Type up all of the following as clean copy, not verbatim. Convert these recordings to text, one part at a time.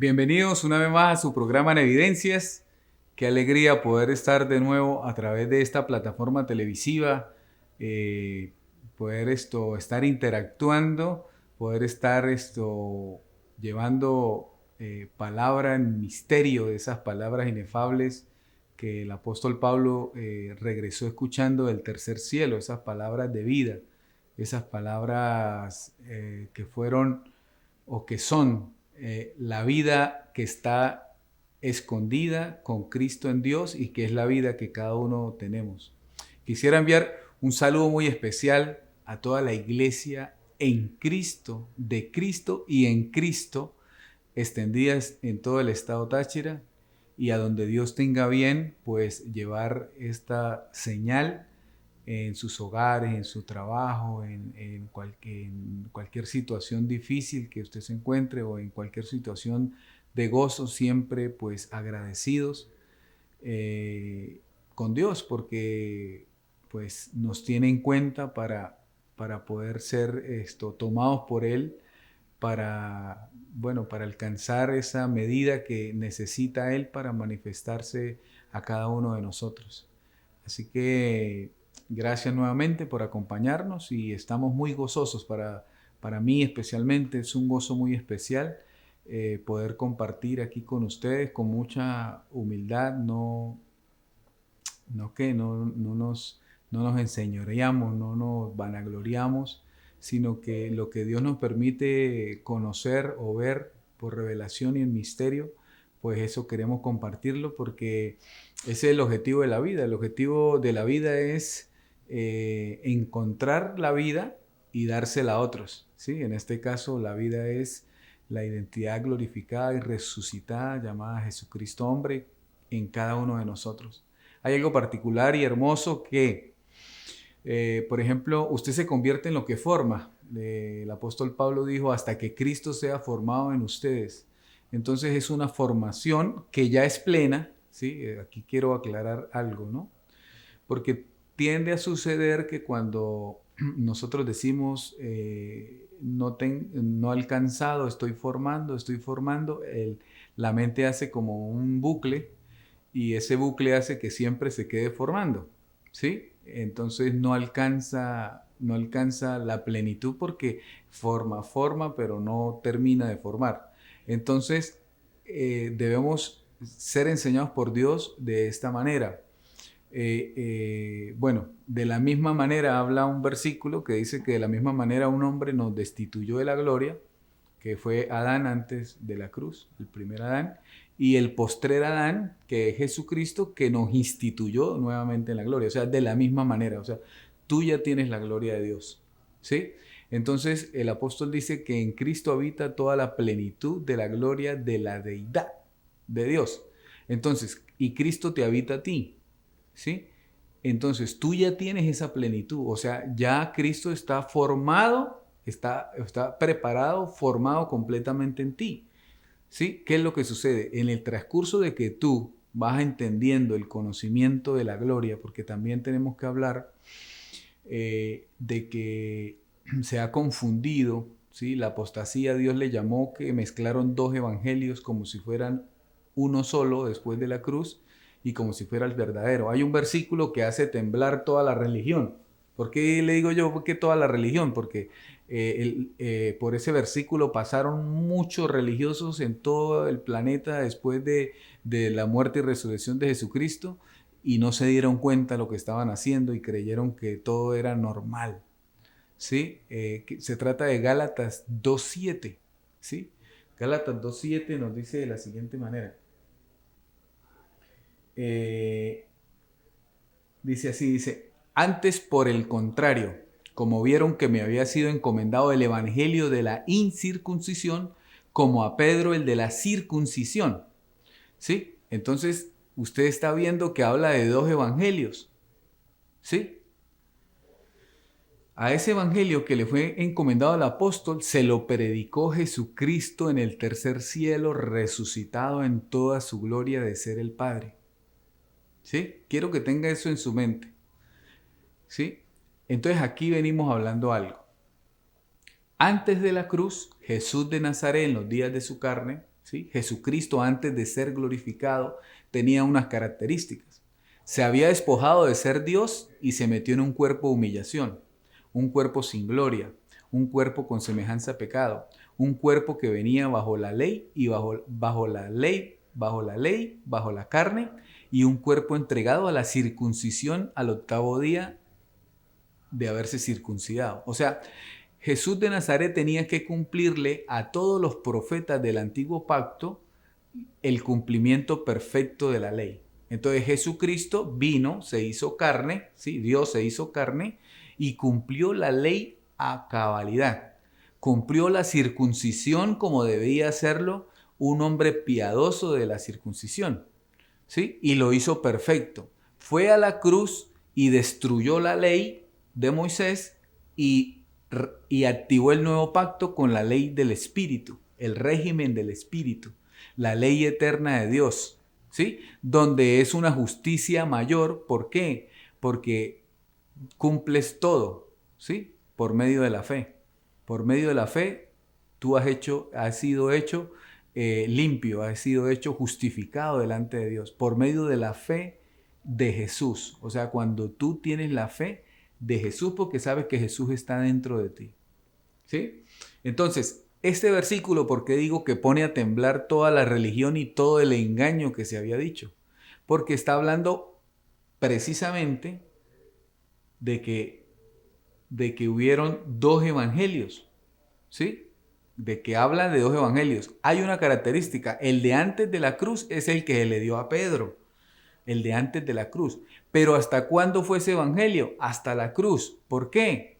Bienvenidos una vez más a su programa en Evidencias. Qué alegría poder estar de nuevo a través de esta plataforma televisiva, eh, poder estar interactuando, poder estar llevando palabra en misterio de esas palabras inefables que el apóstol Pablo regresó escuchando del tercer cielo, esas palabras de vida, esas palabras que fueron o que son la vida que está escondida con Cristo en Dios y que es la vida que cada uno tenemos. Quisiera enviar un saludo muy especial a toda la iglesia en Cristo, de Cristo y en Cristo, extendidas en todo el estado Táchira, y a donde Dios tenga bien, pues llevar esta señal en sus hogares, en su trabajo, en cualquier situación difícil que usted se encuentre o en cualquier situación de gozo, siempre pues agradecidos eh, con Dios porque pues nos tiene en cuenta para poder ser tomados por Él para, bueno, para alcanzar esa medida que necesita Él para manifestarse a cada uno de nosotros. Así que gracias nuevamente por acompañarnos y estamos muy gozosos. Para mí especialmente es un gozo muy especial poder compartir aquí con ustedes con mucha humildad, no nos enseñoreamos, no nos vanagloriamos, sino que lo que Dios nos permite conocer o ver por revelación y en misterio, pues eso queremos compartirlo porque ese es el objetivo de la vida. El objetivo de la vida es encontrar la vida y dársela a otros, ¿sí? En este caso, la vida es la identidad glorificada y resucitada llamada Jesucristo hombre en cada uno de nosotros. Hay algo particular y hermoso que, por ejemplo, usted se convierte en lo que forma. El apóstol Pablo dijo, hasta que Cristo sea formado en ustedes. Entonces es una formación que ya es plena, ¿sí? Aquí quiero aclarar algo, ¿no? Porque tiende a suceder que cuando nosotros decimos no alcanzado, estoy formando, la mente hace como un bucle y ese bucle hace que siempre se quede formando, ¿sí? Entonces no alcanza la plenitud porque forma, pero no termina de formar. Entonces debemos ser enseñados por Dios de esta manera. Bueno, de la misma manera habla un versículo que dice que de la misma manera un hombre nos destituyó de la gloria, que fue Adán antes de la cruz, el primer Adán, y el postrer Adán, que es Jesucristo, que nos instituyó nuevamente en la gloria. O sea, de la misma manera. O sea, tú ya tienes la gloria de Dios. ¿Sí? Entonces el apóstol dice que en Cristo habita toda la plenitud de la gloria de la deidad de Dios. Entonces, y Cristo te habita a ti. ¿Sí? Entonces tú ya tienes esa plenitud, o sea, ya Cristo está formado, está preparado, formado completamente en ti. ¿Sí? ¿Qué es lo que sucede? En el transcurso de que tú vas entendiendo el conocimiento de la gloria, porque también tenemos que hablar de que se ha confundido, ¿sí? La apostasía, Dios le llamó que mezclaron dos evangelios como si fueran uno solo después de la cruz y como si fuera el verdadero. Hay un versículo que hace temblar toda la religión. ¿Por qué le digo yo que toda la religión? Porque por ese versículo pasaron muchos religiosos en todo el planeta después de la muerte y resurrección de Jesucristo y no se dieron cuenta de lo que estaban haciendo y creyeron que todo era normal. ¿Sí? Se trata de Gálatas 2.7. ¿Sí? Gálatas 2.7 nos dice de la siguiente manera. Eh, dice, antes por el contrario, como vieron que me había sido encomendado el evangelio de la incircuncisión, como a Pedro el de la circuncisión. ¿Sí? Entonces, usted está viendo que habla de dos evangelios. ¿Sí? A ese evangelio que le fue encomendado al apóstol se lo predicó Jesucristo en el tercer cielo, resucitado en toda su gloria de ser el Padre. ¿Sí? Quiero que tenga eso en su mente. ¿Sí? Entonces aquí venimos hablando algo. Antes de la cruz, Jesús de Nazaret, en los días de su carne, ¿sí? Jesucristo, antes de ser glorificado, tenía unas características. Se había despojado de ser Dios y se metió en un cuerpo de humillación, un cuerpo sin gloria, un cuerpo con semejanza a pecado, un cuerpo que venía bajo la ley y bajo la carne, y un cuerpo entregado a la circuncisión al 8º día de haberse circuncidado. O sea, Jesús de Nazaret tenía que cumplirle a todos los profetas del antiguo pacto el cumplimiento perfecto de la ley. Entonces Jesucristo vino, se hizo carne, ¿sí? Dios se hizo carne y cumplió la ley a cabalidad. Cumplió la circuncisión como debía hacerlo un hombre piadoso de la circuncisión, ¿sí? Y lo hizo perfecto. Fue a la cruz y destruyó la ley de Moisés y activó el nuevo pacto con la ley del Espíritu, el régimen del Espíritu, la ley eterna de Dios, ¿sí? Donde es una justicia mayor. ¿Por qué? Porque cumples todo, ¿sí? Por medio de la fe. Por medio de la fe, tú has sido hecho limpio, has sido hecho justificado delante de Dios, por medio de la fe de Jesús. O sea, cuando tú tienes la fe de Jesús, porque sabes que Jesús está dentro de ti, ¿sí? Entonces, este versículo, ¿por qué digo que pone a temblar toda la religión y todo el engaño que se había dicho? Porque está hablando precisamente de que hubieron dos evangelios, ¿sí? De que habla de dos evangelios. Hay una característica: el de antes de la cruz es el que le dio a Pedro, el de antes de la cruz. Pero ¿hasta cuándo fue ese evangelio? Hasta la cruz. ¿Por qué?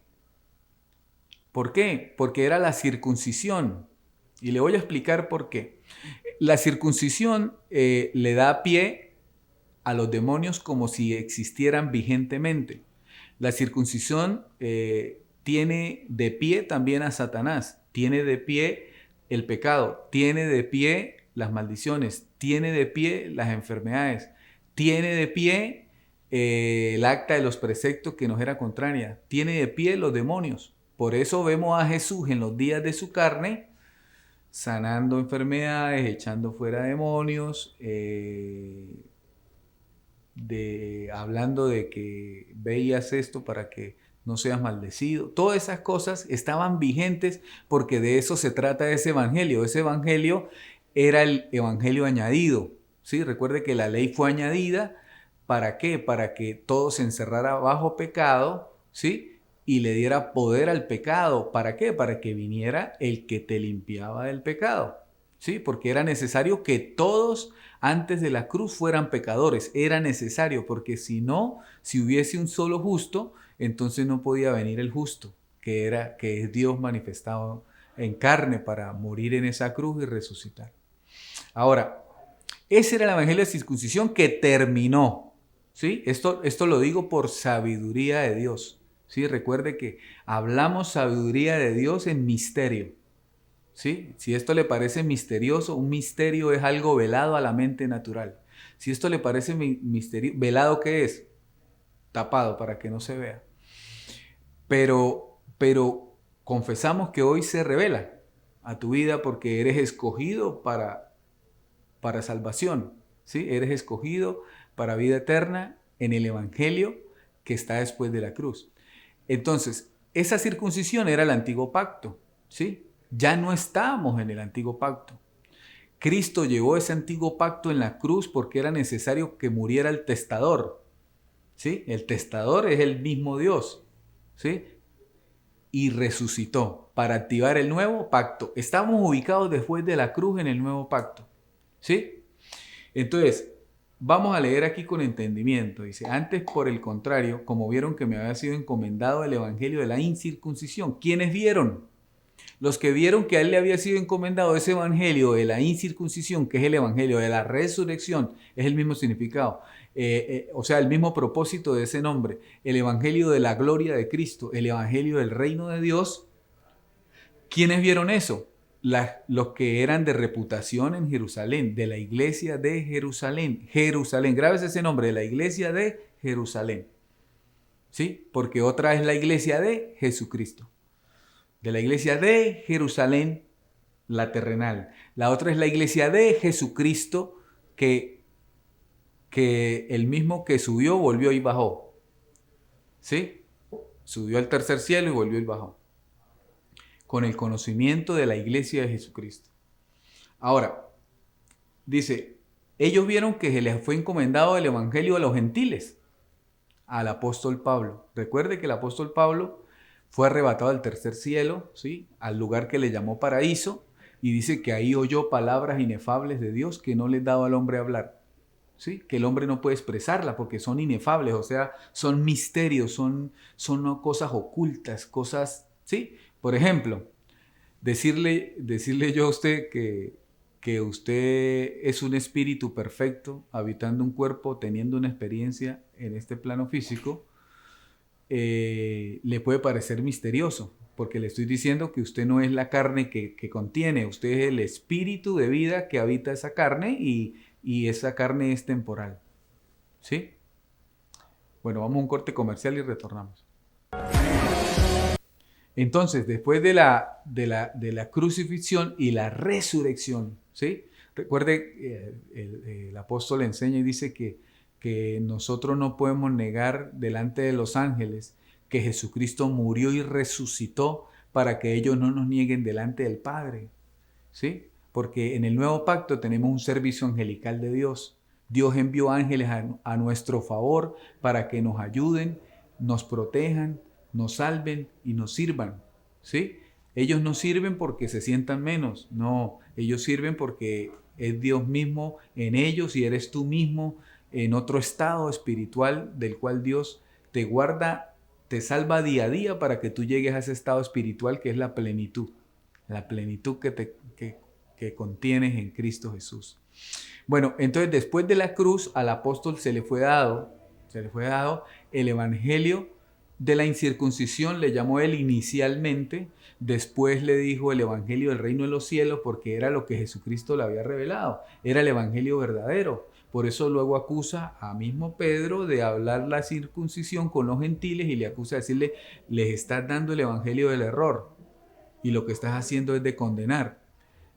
¿Por qué? Porque era la circuncisión. Y le voy a explicar por qué. La circuncisión le da pie a los demonios como si existieran vigentemente. La circuncisión tiene de pie también a Satanás, tiene de pie el pecado, tiene de pie las maldiciones, tiene de pie las enfermedades, tiene de pie el acta de los preceptos que nos era contraria, tiene de pie los demonios. Por eso vemos a Jesús en los días de su carne sanando enfermedades, echando fuera demonios, hablando de que veías esto para que no seas maldecido. Todas esas cosas estaban vigentes porque de eso se trata ese evangelio. Ese evangelio era el evangelio añadido, ¿sí? Recuerde que la ley fue añadida. ¿Para qué? Para que todo se encerrara bajo pecado, ¿sí? Y le diera poder al pecado. ¿Para qué? Para que viniera el que te limpiaba del pecado, ¿sí? Porque era necesario que todos antes de la cruz fueran pecadores. Era necesario, porque si no, si hubiese un solo justo, entonces no podía venir el justo, que es Dios manifestado en carne para morir en esa cruz y resucitar. Ahora, ese era el evangelio de circuncisión que terminó, ¿sí? Esto lo digo por sabiduría de Dios, ¿sí? Recuerde que hablamos sabiduría de Dios en misterio, ¿sí? Si esto le parece misterioso, un misterio es algo velado a la mente natural. Si esto le parece misterio, ¿velado qué es? Tapado para que no se vea. Pero confesamos que hoy se revela a tu vida porque eres escogido para salvación, ¿sí? Eres escogido para vida eterna en el evangelio que está después de la cruz. Entonces, esa circuncisión era el antiguo pacto, ¿sí? Ya no estábamos en el antiguo pacto. Cristo llevó ese antiguo pacto en la cruz porque era necesario que muriera el testador, ¿sí? El testador es el mismo Dios, ¿sí? Y resucitó para activar el nuevo pacto. Estamos ubicados después de la cruz en el nuevo pacto, ¿sí? Entonces, vamos a leer aquí con entendimiento. Dice: antes, por el contrario, como vieron que me había sido encomendado el evangelio de la incircuncisión. ¿Quiénes vieron? Los que vieron que a él le había sido encomendado ese evangelio de la incircuncisión, que es el evangelio de la resurrección, es el mismo significado, o sea, el mismo propósito de ese nombre, el evangelio de la gloria de Cristo, el evangelio del reino de Dios. ¿Quiénes vieron eso? Los que eran de reputación en Jerusalén, de la iglesia de Jerusalén. Jerusalén, grábese ese nombre, de la iglesia de Jerusalén, ¿sí? Porque otra es la iglesia de Jesucristo. De la iglesia de Jerusalén, la terrenal. La otra es la iglesia de Jesucristo, que el mismo que subió, volvió y bajó. ¿Sí? Subió al tercer cielo y volvió y bajó. Con el conocimiento de la iglesia de Jesucristo. Ahora, dice, ellos vieron que se les fue encomendado el evangelio a los gentiles, al apóstol Pablo. Recuerde que el apóstol Pablo fue arrebatado al tercer cielo, ¿sí? Al lugar que le llamó paraíso, y dice que ahí oyó palabras inefables de Dios que no les daba al hombre hablar, ¿sí? Que el hombre no puede expresarla porque son inefables, o sea, son misterios, son cosas ocultas, cosas, ¿sí? Por ejemplo, decirle yo a usted que usted es un espíritu perfecto, habitando un cuerpo, teniendo una experiencia en este plano físico, le puede parecer misterioso, porque le estoy diciendo que usted no es la carne que contiene, usted es el espíritu de vida que habita esa carne y esa carne es temporal. ¿Sí? Bueno, vamos a un corte comercial y retornamos. Entonces, después de la crucifixión y la resurrección, ¿sí? Recuerde, el apóstol enseña y dice que nosotros no podemos negar delante de los ángeles que Jesucristo murió y resucitó para que ellos no nos nieguen delante del Padre, ¿sí? Porque en el nuevo pacto tenemos un servicio angelical de Dios. Dios envió ángeles a nuestro favor para que nos ayuden, nos protejan, nos salven y nos sirvan, ¿sí? Ellos no sirven porque se sientan menos, no, ellos sirven porque es Dios mismo en ellos y eres tú mismo en otro estado espiritual del cual Dios te guarda, te salva día a día para que tú llegues a ese estado espiritual que es la plenitud que contienes en Cristo Jesús. Bueno, entonces después de la cruz al apóstol se le fue dado el evangelio de la incircuncisión, le llamó él inicialmente, después le dijo el evangelio del reino de los cielos porque era lo que Jesucristo le había revelado, era el evangelio verdadero. Por eso luego acusa a mismo Pedro de hablar la circuncisión con los gentiles y le acusa de decirle, les estás dando el evangelio del error y lo que estás haciendo es de condenar,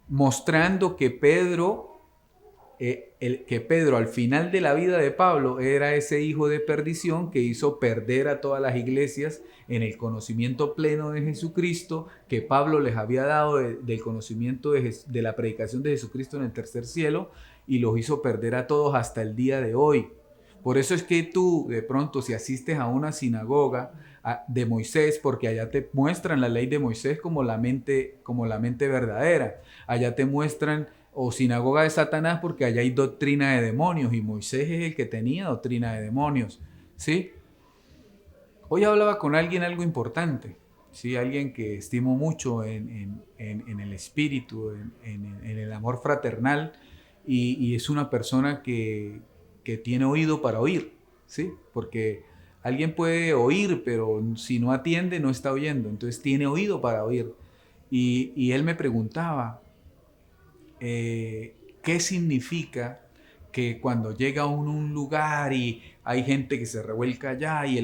mostrando que Pedro al final de la vida de Pablo era ese hijo de perdición que hizo perder a todas las iglesias en el conocimiento pleno de Jesucristo que Pablo les había dado del conocimiento de la predicación de Jesucristo en el tercer cielo y los hizo perder a todos hasta el día de hoy. Por eso es que tú de pronto si asistes a una sinagoga de Moisés, porque allá te muestran la ley de Moisés como la mente verdadera, allá te muestran o sinagoga de Satanás porque allá hay doctrina de demonios y Moisés es el que tenía doctrina de demonios, ¿sí? Hoy hablaba con alguien algo importante, ¿sí? Alguien que estimo mucho en el espíritu, en el amor fraternal y es una persona que tiene oído para oír, ¿sí? Porque alguien puede oír, pero si no atiende no está oyendo, entonces tiene oído para oír. Y él me preguntaba, ¿qué significa que cuando llega uno a un lugar y hay gente que se revuelca allá y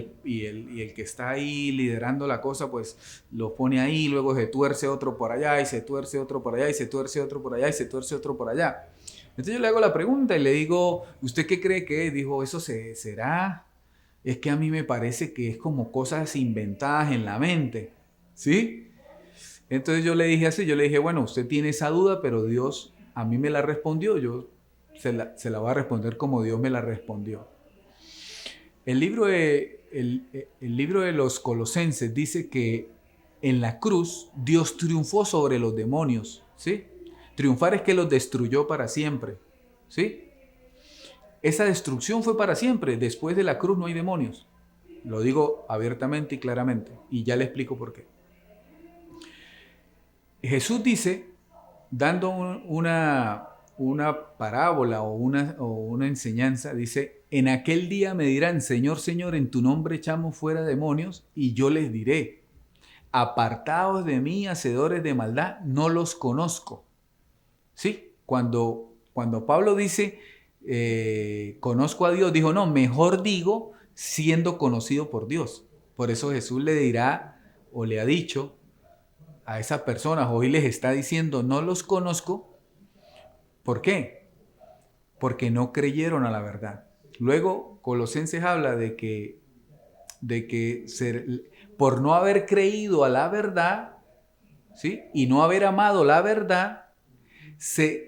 el que está ahí liderando la cosa pues lo pone ahí, luego se tuerce otro por allá y se tuerce otro por allá y se tuerce otro por allá y se tuerce otro por allá? Entonces yo le hago la pregunta y le digo, ¿usted qué cree que es? Dijo, ¿eso será? Es que a mí me parece que es como cosas inventadas en la mente, ¿sí? Entonces yo le dije así, yo le dije, bueno, usted tiene esa duda, pero Dios a mí me la respondió, yo se la voy a responder como Dios me la respondió. El libro de los Colosenses dice que en la cruz Dios triunfó sobre los demonios, ¿sí? Triunfar es que los destruyó para siempre, ¿sí? Esa destrucción fue para siempre, después de la cruz no hay demonios. Lo digo abiertamente y claramente, y ya le explico por qué. Jesús dice, dando una parábola o una enseñanza, dice, en aquel día me dirán, Señor, Señor, en tu nombre echamos fuera demonios, y yo les diré, apartaos de mí, hacedores de maldad, no los conozco. ¿Sí? Cuando Pablo dice, conozco a Dios, dijo, no, mejor digo, siendo conocido por Dios. Por eso Jesús le dirá, o le ha dicho, a esas personas, hoy les está diciendo, no los conozco. ¿Por qué? Porque no creyeron a la verdad. Luego, Colosenses habla de que por no haber creído a la verdad, ¿sí? Y no haber amado la verdad,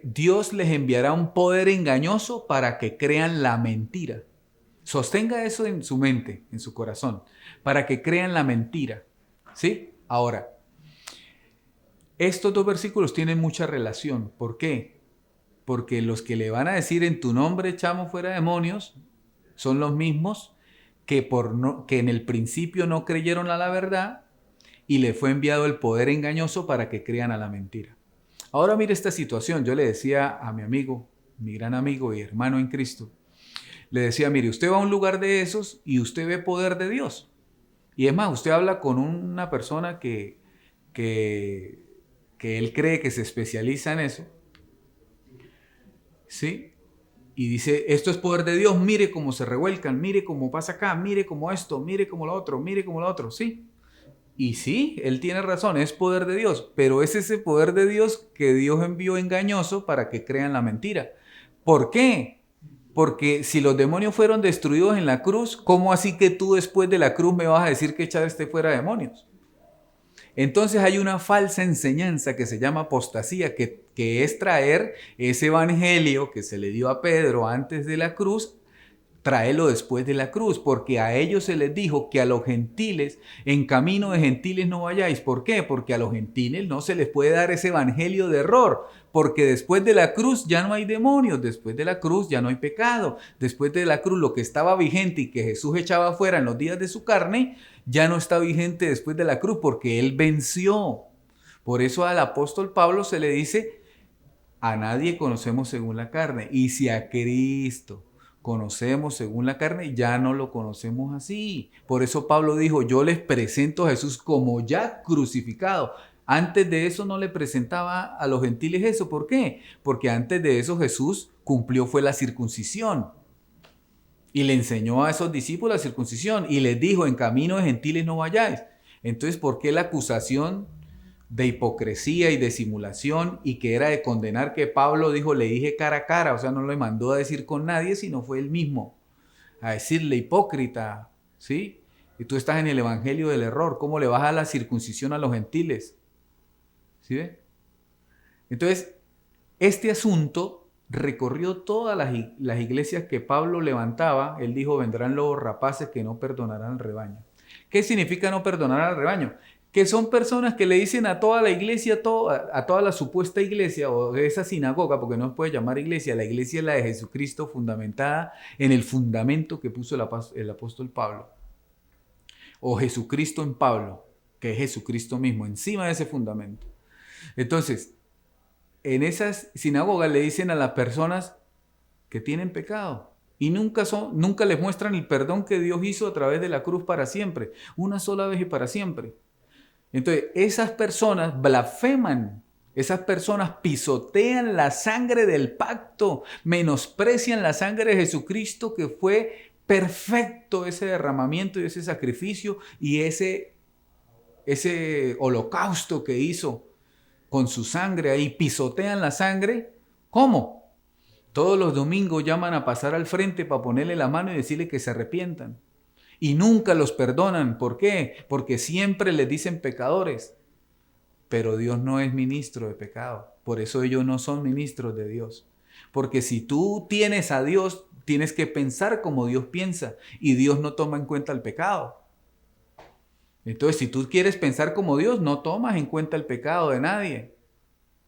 Dios les enviará un poder engañoso para que crean la mentira. Sostenga eso en su mente, en su corazón, para que crean la mentira. ¿Sí? Ahora, estos dos versículos tienen mucha relación. ¿Por qué? Porque los que le van a decir en tu nombre echamos fuera demonios son los mismos que en el principio no creyeron a la verdad y le fue enviado el poder engañoso para que crean a la mentira. Ahora mire esta situación. Yo le decía a mi amigo, mi gran amigo y hermano en Cristo, le decía, mire, usted va a un lugar de esos y usted ve poder de Dios. Y es más, usted habla con una persona que él cree que se especializa en eso, ¿sí? Y dice, esto es poder de Dios, mire cómo se revuelcan, mire cómo pasa acá, mire cómo esto, mire cómo lo otro, mire cómo lo otro, ¿sí? Y sí, él tiene razón, es poder de Dios, pero es ese poder de Dios que Dios envió engañoso para que crean la mentira. ¿Por qué? Porque si los demonios fueron destruidos en la cruz, ¿cómo así que tú después de la cruz me vas a decir que echaste fuera demonios? Entonces hay una falsa enseñanza que se llama apostasía, que es traer ese evangelio que se le dio a Pedro antes de la cruz, tráelo después de la cruz, porque a ellos se les dijo que a los gentiles, en camino de gentiles no vayáis. ¿Por qué? Porque a los gentiles no se les puede dar ese evangelio de error, porque después de la cruz ya no hay demonios, después de la cruz ya no hay pecado, después de la cruz lo que estaba vigente y que Jesús echaba fuera en los días de su carne, ya no está vigente después de la cruz, porque Él venció. Por eso al apóstol Pablo se le dice, a nadie conocemos según la carne, y si a Cristo conocemos según la carne, ya no lo conocemos así. Por eso Pablo dijo, yo les presento a Jesús como ya crucificado. Antes de eso no le presentaba a los gentiles eso. ¿Por qué? Porque antes de eso Jesús fue la circuncisión. Y le enseñó a esos discípulos la circuncisión. Y les dijo, en camino de gentiles no vayáis. Entonces, ¿por qué la acusación de hipocresía y de simulación y que era de condenar que Pablo dijo, le dije cara a cara, o sea, no le mandó a decir con nadie, sino fue él mismo a decirle hipócrita, ¿sí? Y tú estás en el evangelio del error, ¿cómo le vas a la circuncisión a los gentiles? ¿Sí ve? Entonces, este asunto recorrió todas las iglesias que Pablo levantaba. Él dijo, vendrán lobos rapaces que no perdonarán al rebaño. ¿Qué significa no perdonar al rebaño? Que son personas que le dicen a toda la iglesia, a toda la supuesta iglesia o esa sinagoga, porque no se puede llamar iglesia, la iglesia es la de Jesucristo fundamentada en el fundamento que puso el apóstol Pablo. O Jesucristo en Pablo, que es Jesucristo mismo, encima de ese fundamento. Entonces, en esas sinagogas le dicen a las personas que tienen pecado y nunca les muestran el perdón que Dios hizo a través de la cruz para siempre, una sola vez y para siempre. Entonces, esas personas blasfeman, esas personas pisotean la sangre del pacto, menosprecian la sangre de Jesucristo, que fue perfecto ese derramamiento y ese sacrificio y ese holocausto que hizo con su sangre ahí, pisotean la sangre. ¿Cómo? Todos los domingos llaman a pasar al frente para ponerle la mano y decirle que se arrepientan. Y nunca los perdonan. ¿Por qué? Porque siempre les dicen pecadores. Pero Dios no es ministro de pecado. Por eso ellos no son ministros de Dios. Porque si tú tienes a Dios, tienes que pensar como Dios piensa. Y Dios no toma en cuenta el pecado. Entonces, si tú quieres pensar como Dios, no tomas en cuenta el pecado de nadie.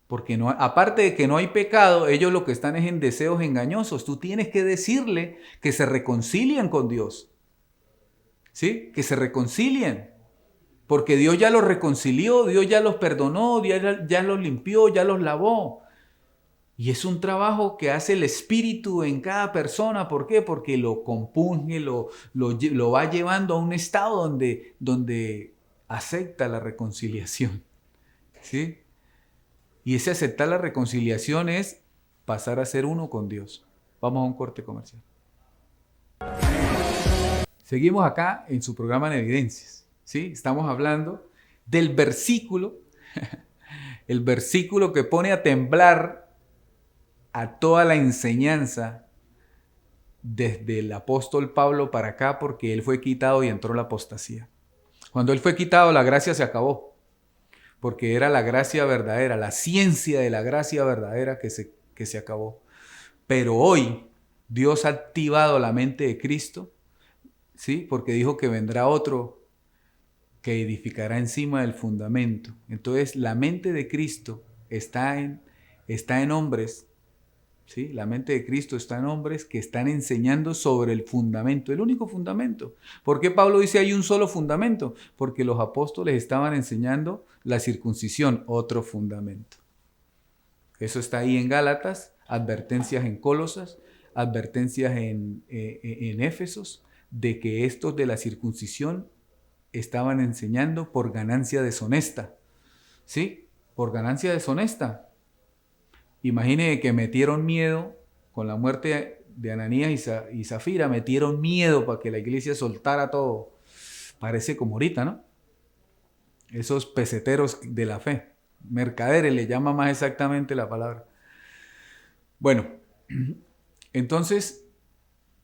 Porque no, aparte de que no hay pecado, ellos lo que están es en deseos engañosos. Tú tienes que decirle que se reconcilien con Dios. ¿Sí? Que se reconcilien. Porque Dios ya los reconcilió, Dios ya los perdonó, Dios ya los limpió, ya los lavó. Y es un trabajo que hace el Espíritu en cada persona. ¿Por qué? Porque lo compunge, lo va llevando a un estado donde acepta la reconciliación. ¿Sí? Y ese aceptar la reconciliación es pasar a ser uno con Dios. Vamos a un corte comercial. Seguimos acá en su programa en Evidencias, ¿sí? Estamos hablando del versículo El versículo que pone a temblar a toda la enseñanza desde el apóstol Pablo para acá, porque él fue quitado y entró la apostasía. Cuando él fue quitado, la gracia se acabó, porque era la gracia verdadera, la ciencia de la gracia verdadera que se acabó. Pero hoy Dios ha activado la mente de Cristo, ¿sí? Porque dijo que vendrá otro que edificará encima del fundamento. Entonces la mente de Cristo está en hombres, ¿sí? La mente de Cristo está en hombres que están enseñando sobre el fundamento, el único fundamento. ¿Por qué Pablo dice hay un solo fundamento? Porque los apóstoles estaban enseñando la circuncisión, otro fundamento. Eso está ahí en Gálatas, advertencias en Colosas, advertencias en Éfesos, de que estos de la circuncisión estaban enseñando por ganancia deshonesta. ¿Sí? Por ganancia deshonesta. Imagine que metieron miedo con la muerte de Ananías y Zafira, metieron miedo para que la iglesia soltara todo. Parece como ahorita, ¿no? Esos peseteros de la fe. Mercaderes le llama más exactamente la palabra. Bueno, entonces,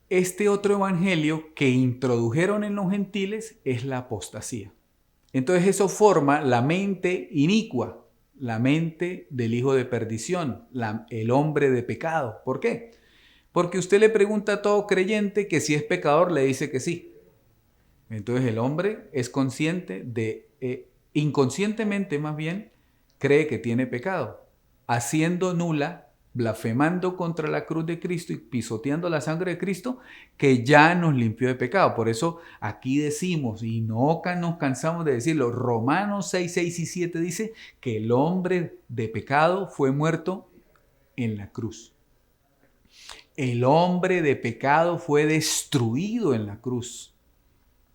este otro evangelio que introdujeron en los gentiles es la apostasía. Entonces eso forma la mente inicua, la mente del hijo de perdición, el hombre de pecado. ¿Por qué? Porque usted le pregunta a todo creyente que si es pecador, le dice que sí. Entonces el hombre es consciente inconscientemente más bien, cree que tiene pecado, haciendo nula, blasfemando contra la cruz de Cristo y pisoteando la sangre de Cristo que ya nos limpió de pecado. Por eso aquí decimos, y no nos cansamos de decirlo, Romanos 6, 6 y 7 dice que el hombre de pecado fue muerto en la cruz. El hombre de pecado fue destruido en la cruz.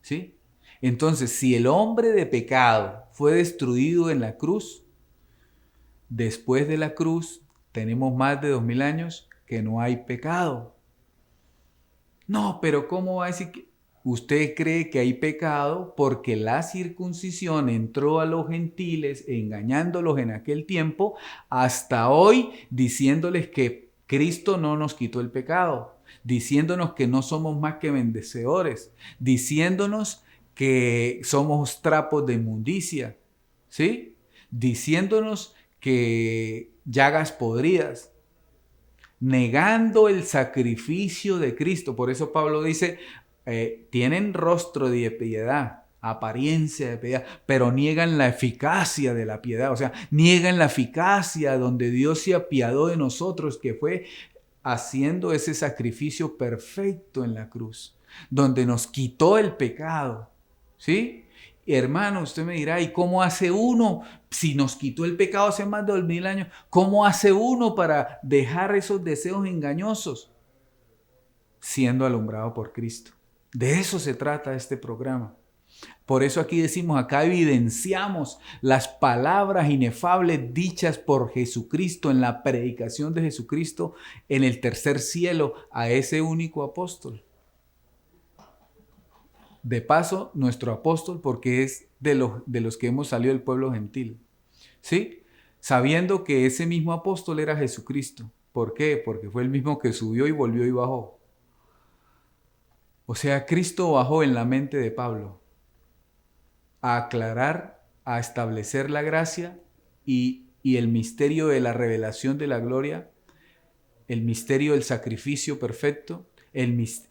¿Sí? Entonces, si el hombre de pecado fue destruido en la cruz, después de la cruz tenemos más de 2000 años que no hay pecado. No, pero ¿cómo va a decir que usted cree que hay pecado? Porque la circuncisión entró a los gentiles engañándolos en aquel tiempo hasta hoy diciéndoles que Cristo no nos quitó el pecado, diciéndonos que no somos más que bendecedores, diciéndonos que somos trapos de inmundicia, ¿sí? Diciéndonos que llagas podridas, negando el sacrificio de Cristo. Por eso Pablo dice, tienen rostro de piedad, apariencia de piedad, pero niegan la eficacia de la piedad. O sea, niegan la eficacia donde Dios se apiadó de nosotros, que fue haciendo ese sacrificio perfecto en la cruz, donde nos quitó el pecado. ¿Sí? Hermano, usted me dirá, ¿y cómo hace uno? Si nos quitó el pecado hace más de 2000 años, ¿cómo hace uno para dejar esos deseos engañosos? Siendo alumbrado por Cristo. De eso se trata este programa. Por eso aquí decimos, acá evidenciamos las palabras inefables dichas por Jesucristo en la predicación de Jesucristo en el tercer cielo a ese único apóstol. De paso, nuestro apóstol, porque es de los que hemos salido del pueblo gentil. ¿Sí? Sabiendo que ese mismo apóstol era Jesucristo. ¿Por qué? Porque fue el mismo que subió y volvió y bajó. O sea, Cristo bajó en la mente de Pablo a aclarar, a establecer la gracia y el misterio de la revelación de la gloria, el misterio del sacrificio perfecto,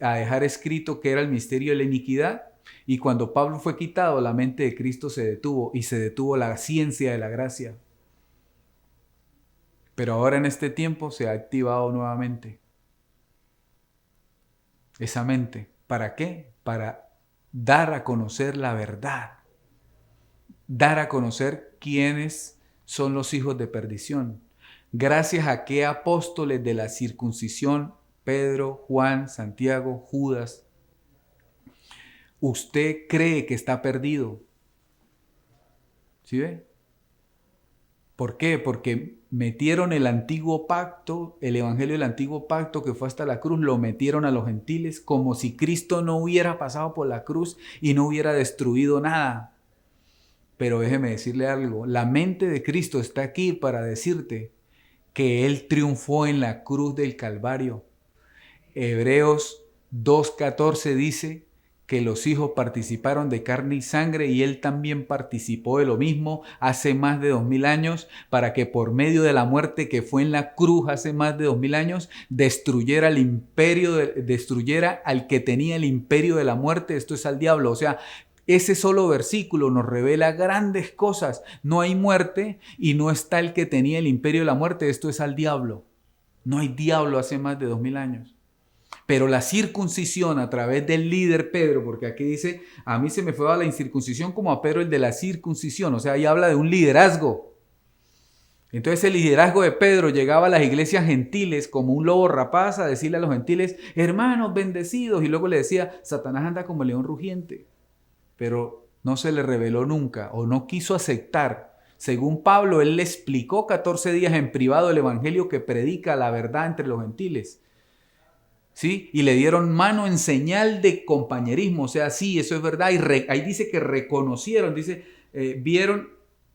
a dejar escrito que era el misterio de la iniquidad. Y cuando Pablo fue quitado, la mente de Cristo se detuvo y se detuvo la ciencia de la gracia. Pero ahora en este tiempo se ha activado nuevamente esa mente. ¿Para qué? Para dar a conocer la verdad. Dar a conocer quiénes son los hijos de perdición. Gracias a qué apóstoles de la circuncisión, Pedro, Juan, Santiago, Judas, usted cree que está perdido. ¿Sí ve? ¿Por qué? Porque metieron el antiguo pacto, el evangelio del antiguo pacto que fue hasta la cruz, lo metieron a los gentiles como si Cristo no hubiera pasado por la cruz y no hubiera destruido nada. Pero déjeme decirle algo, la mente de Cristo está aquí para decirte que Él triunfó en la cruz del Calvario. Hebreos 2:14 dice que los hijos participaron de carne y sangre y Él también participó de lo mismo hace más de 2000 años para que por medio de la muerte que fue en la cruz hace más de 2000 años destruyera el imperio, destruyera al que tenía el imperio de la muerte, esto es al diablo. O sea, ese solo versículo nos revela grandes cosas. No hay muerte y no está el que tenía el imperio de la muerte, esto es al diablo. No hay diablo hace más de 2000 años. Pero la circuncisión a través del líder Pedro, porque aquí dice, a mí se me fue a la incircuncisión como a Pedro el de la circuncisión, o sea, ahí habla de un liderazgo. Entonces el liderazgo de Pedro llegaba a las iglesias gentiles como un lobo rapaz a decirle a los gentiles, hermanos bendecidos, y luego le decía, Satanás anda como león rugiente, pero no se le reveló nunca o no quiso aceptar. Según Pablo, él le explicó 14 días en privado el evangelio que predica la verdad entre los gentiles. ¿Sí? Y le dieron mano en señal de compañerismo, o sea, sí, eso es verdad, y ahí dice que reconocieron, dice, vieron,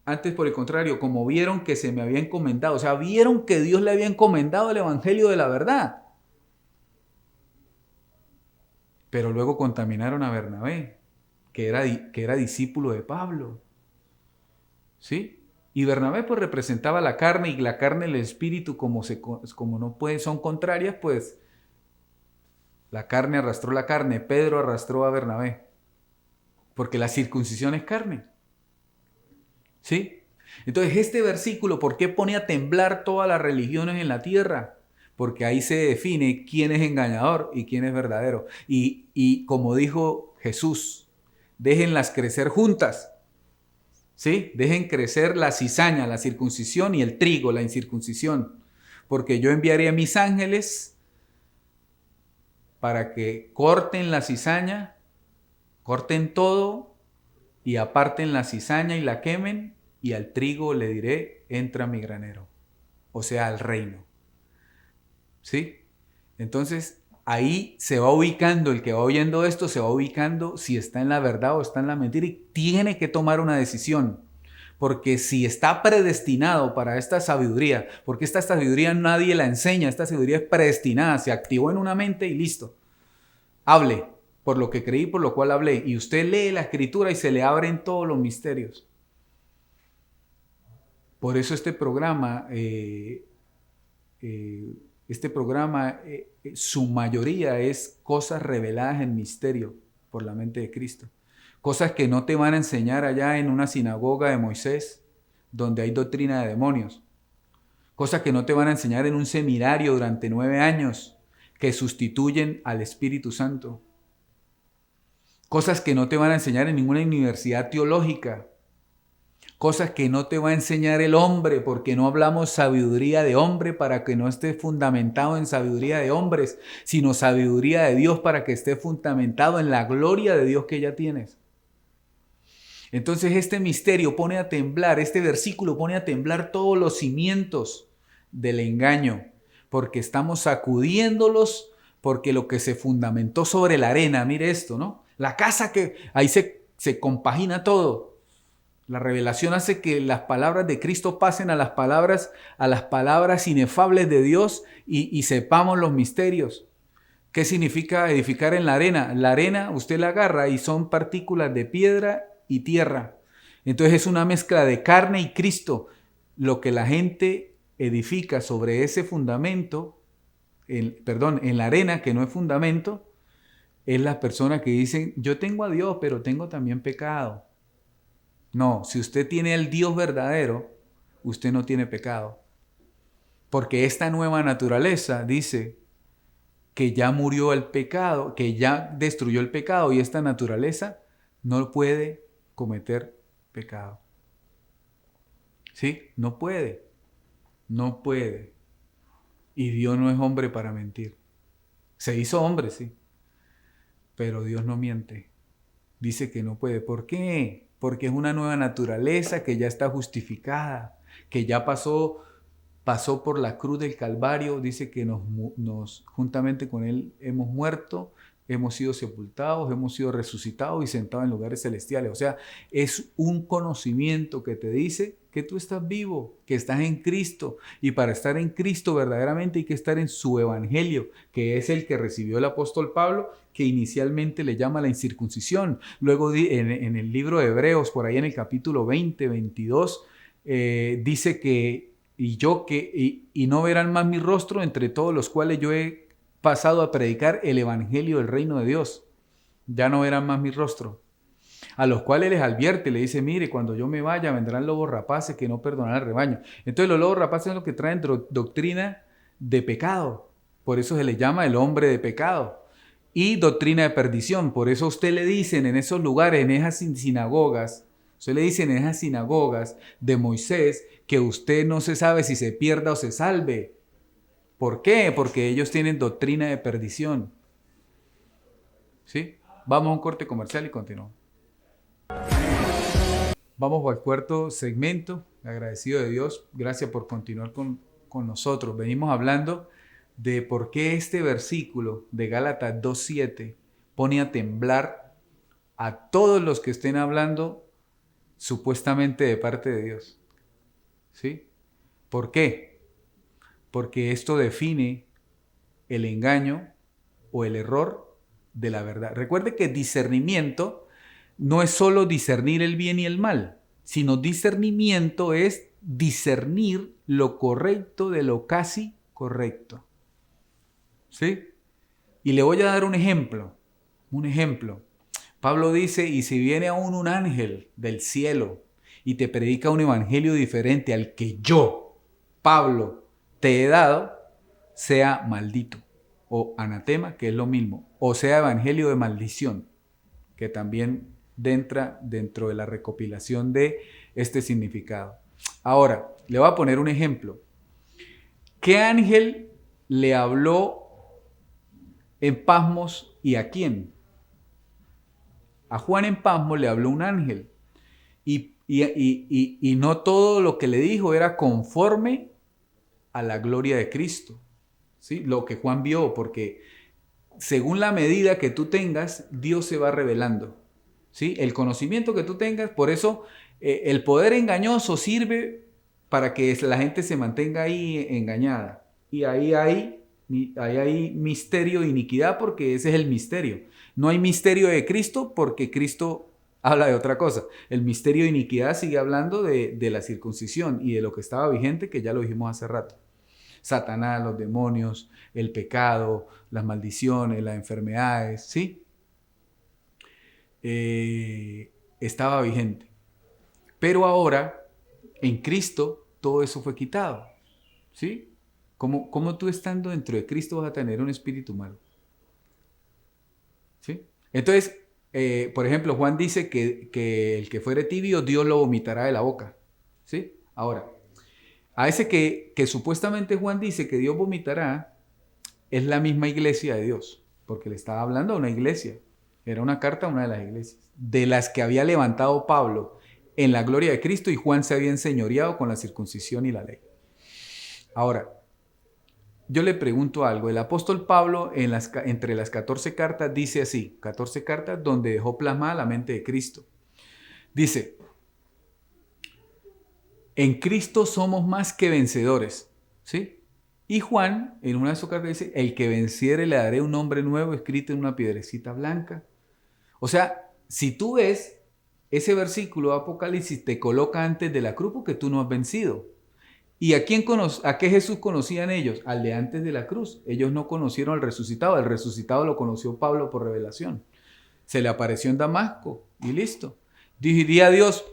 antes por el contrario, como vieron que se me había encomendado, o sea, vieron que Dios le había encomendado el evangelio de la verdad. Pero luego contaminaron a Bernabé, que era discípulo de Pablo, ¿sí? Y Bernabé pues representaba la carne, y la carne y el espíritu como no pueden, son contrarias, pues la carne arrastró la carne, Pedro arrastró a Bernabé, porque la circuncisión es carne. ¿Sí? Entonces este versículo, ¿por qué pone a temblar todas las religiones en la tierra? Porque ahí se define quién es engañador y quién es verdadero. Y como dijo Jesús, déjenlas crecer juntas. ¿Sí? Dejen crecer la cizaña, la circuncisión, y el trigo, la incircuncisión. Porque yo enviaré a mis ángeles para que corten la cizaña, corten todo y aparten la cizaña y la quemen, y al trigo le diré, entra a mi granero, o sea, al reino. ¿Sí? Entonces, ahí se va ubicando, el que va oyendo esto se va ubicando si está en la verdad o está en la mentira, y tiene que tomar una decisión. Porque si está predestinado para esta sabiduría, porque esta sabiduría nadie la enseña, esta sabiduría es predestinada, se activó en una mente y listo. Hable, por lo que creí, por lo cual hablé. Y usted lee la escritura y se le abren todos los misterios. Por eso este programa, su mayoría es cosas reveladas en misterio por la mente de Cristo. Cosas que no te van a enseñar allá en una sinagoga de Moisés, donde hay doctrina de demonios. Cosas que no te van a enseñar en un seminario durante 9 años, que sustituyen al Espíritu Santo. Cosas que no te van a enseñar en ninguna universidad teológica. Cosas que no te va a enseñar el hombre, porque no hablamos sabiduría de hombre para que no esté fundamentado en sabiduría de hombres, sino sabiduría de Dios para que esté fundamentado en la gloria de Dios que ya tienes. Entonces este misterio pone a temblar, este versículo pone a temblar todos los cimientos del engaño, porque estamos sacudiéndolos, porque lo que se fundamentó sobre la arena, mire esto, ¿no? La casa que ahí se compagina todo. La revelación hace que las palabras de Cristo pasen a las palabras inefables de Dios y sepamos los misterios. ¿Qué significa edificar en la arena? La arena usted la agarra y son partículas de piedra y tierra. Entonces es una mezcla de carne y Cristo. Lo que la gente edifica sobre ese fundamento, en la arena que no es fundamento, es las personas que dicen, yo tengo a Dios, pero tengo también pecado. No, si usted tiene el Dios verdadero, usted no tiene pecado. Porque esta nueva naturaleza dice que ya murió el pecado, que ya destruyó el pecado, y esta naturaleza no puede cometer pecado. ¿Sí? No puede. No puede. Y Dios no es hombre para mentir. Se hizo hombre, sí. Pero Dios no miente. Dice que no puede. ¿Por qué? Porque es una nueva naturaleza que ya está justificada, que ya pasó por la cruz del Calvario. Dice que nos juntamente con Él hemos muerto hemos sido sepultados, hemos sido resucitados y sentados en lugares celestiales. O sea, es un conocimiento que te dice que tú estás vivo, que estás en Cristo. Y para estar en Cristo verdaderamente hay que estar en su evangelio, que es el que recibió el apóstol Pablo, que inicialmente le llama la incircuncisión. Luego en el libro de Hebreos, por ahí en el capítulo 20, 22, dice que y no verán más mi rostro entre todos los cuales yo he pasado a predicar el evangelio del reino de Dios. Ya no verán más mi rostro. A los cuales les advierte, le dice, mire, cuando yo me vaya vendrán lobos rapaces que no perdonarán al rebaño. Entonces los lobos rapaces son los que traen doctrina de pecado. Por eso se les llama el hombre de pecado. Y doctrina de perdición. Por eso a usted le dicen en esos lugares, en esas sinagogas, usted le dicen en esas sinagogas de Moisés que usted no se sabe si se pierda o se salve. ¿Por qué? Porque ellos tienen doctrina de perdición. ¿Sí? Vamos a un corte comercial y continuamos. Vamos al cuarto segmento. Agradecido de Dios. Gracias por continuar con nosotros. Venimos hablando de por qué este versículo de Gálatas 2:7 pone a temblar a todos los que estén hablando supuestamente de parte de Dios. ¿Sí? ¿Por qué? Porque esto define el engaño o el error de la verdad. Recuerde que discernimiento no es solo discernir el bien y el mal, sino discernimiento es discernir lo correcto de lo casi correcto. ¿Sí? Y le voy a dar un ejemplo. Un ejemplo. Pablo dice, y si viene aún un ángel del cielo y te predica un evangelio diferente al que yo, Pablo, te he dado, sea maldito. O anatema, que es lo mismo. O sea evangelio de maldición, que también entra dentro de la recopilación de este significado. Ahora, le voy a poner un ejemplo. ¿Qué ángel le habló en Pasmos y a quién? A Juan en Pasmos le habló un ángel. Y no todo lo que le dijo era conforme a la gloria de Cristo. ¿Sí? Lo que Juan vio, porque según la medida que tú tengas, Dios se va revelando. ¿Sí? El conocimiento que tú tengas, por eso el poder engañoso sirve para que la gente se mantenga ahí engañada. Y ahí hay misterio e iniquidad, porque ese es el misterio. No hay misterio de Cristo porque Cristo habla de otra cosa. El misterio de iniquidad sigue hablando de la circuncisión y de lo que estaba vigente, que ya lo dijimos hace rato. Satanás, los demonios, el pecado, las maldiciones, las enfermedades, ¿sí? Estaba vigente. Pero ahora, en Cristo, todo eso fue quitado, ¿sí? ¿Cómo tú estando dentro de Cristo vas a tener un espíritu malo? ¿Sí? Entonces, por ejemplo, Juan dice que el que fuere tibio, Dios lo vomitará de la boca, ¿sí? Ahora, a ese que supuestamente Juan dice que Dios vomitará, es la misma iglesia de Dios, porque le estaba hablando a una iglesia. Era una carta a una de las iglesias, de las que había levantado Pablo en la gloria de Cristo, y Juan se había enseñoreado con la circuncisión y la ley. Ahora, yo le pregunto algo. El apóstol Pablo entre las 14 cartas dice así, 14 cartas donde dejó plasmada la mente de Cristo. Dice, en Cristo somos más que vencedores, ¿sí? Y Juan, en una de sus cartas dice, el que venciere le daré un nombre nuevo escrito en una piedrecita blanca. O sea, si tú ves ese versículo de Apocalipsis, te coloca antes de la cruz porque tú no has vencido. ¿Y a qué Jesús conocían ellos? Al de antes de la cruz. Ellos no conocieron al resucitado. El resucitado lo conoció Pablo por revelación. Se le apareció en Damasco y listo. Diría a Dios,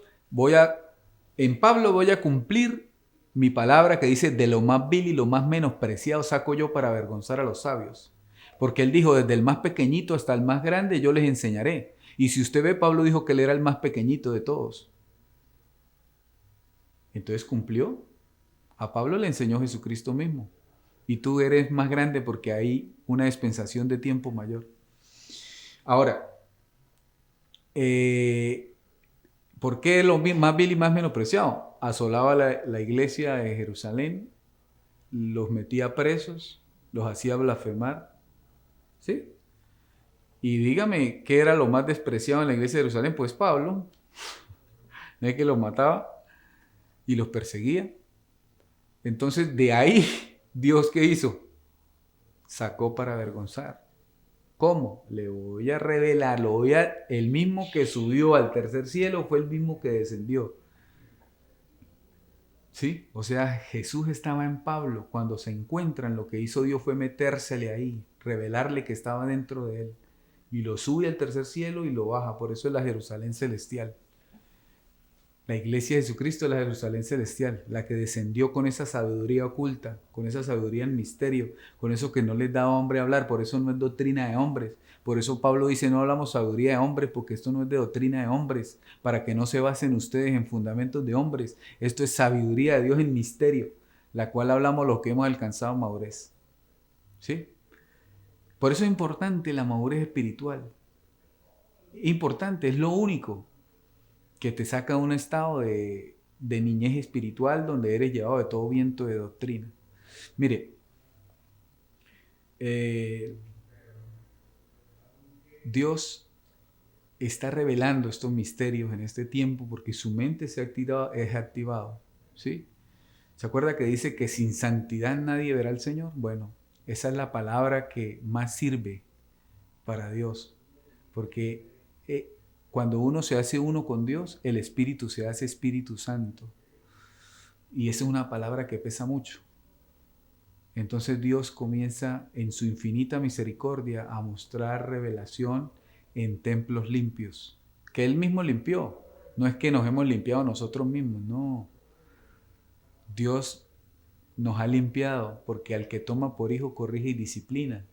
en Pablo voy a cumplir mi palabra que dice, de lo más vil y lo más menospreciado saco yo para avergonzar a los sabios. Porque él dijo, desde el más pequeñito hasta el más grande yo les enseñaré. Y si usted ve, Pablo dijo que él era el más pequeñito de todos. Entonces cumplió. A Pablo le enseñó Jesucristo mismo. Y tú eres más grande porque hay una dispensación de tiempo mayor. Ahora, ¿por qué lo más vil y más menospreciado? Asolaba la iglesia de Jerusalén, los metía presos, los hacía blasfemar, ¿sí? Y dígame, ¿qué era lo más despreciado en la iglesia de Jerusalén? Pues Pablo, no es que los mataba y los perseguía. Entonces, de ahí, ¿Dios qué hizo? Sacó para avergonzar. ¿Cómo? Le voy a revelar, el mismo que subió al tercer cielo fue el mismo que descendió. ¿Sí? O sea, Jesús estaba en Pablo. Cuando se encuentran, lo que hizo Dios fue metérsele ahí, revelarle que estaba dentro de él. Y lo sube al tercer cielo y lo baja. Por eso es la Jerusalén celestial. La iglesia de Jesucristo es la Jerusalén celestial, la que descendió con esa sabiduría oculta, con esa sabiduría en misterio, con eso que no les da a hombre hablar. Por eso no es doctrina de hombres. Por eso Pablo dice, no hablamos sabiduría de hombres, porque esto no es de doctrina de hombres, para que no se basen ustedes en fundamentos de hombres. Esto es sabiduría de Dios en misterio, la cual hablamos los que hemos alcanzado madurez. ¿Sí? Por eso es importante la madurez espiritual. Importante, es lo único que te saca de un estado de niñez espiritual donde eres llevado de todo viento de doctrina. Mire, Dios está revelando estos misterios en este tiempo porque su mente es activado, ¿sí? ¿Se acuerda que dice que sin santidad nadie verá al Señor? Bueno, esa es la palabra que más sirve para Dios, porque cuando uno se hace uno con Dios, el Espíritu se hace Espíritu Santo. Y esa es una palabra que pesa mucho. Entonces Dios comienza en su infinita misericordia a mostrar revelación en templos limpios, que Él mismo limpió. No es que nos hemos limpiado nosotros mismos, no. Dios nos ha limpiado porque al que toma por hijo corrige y disciplina,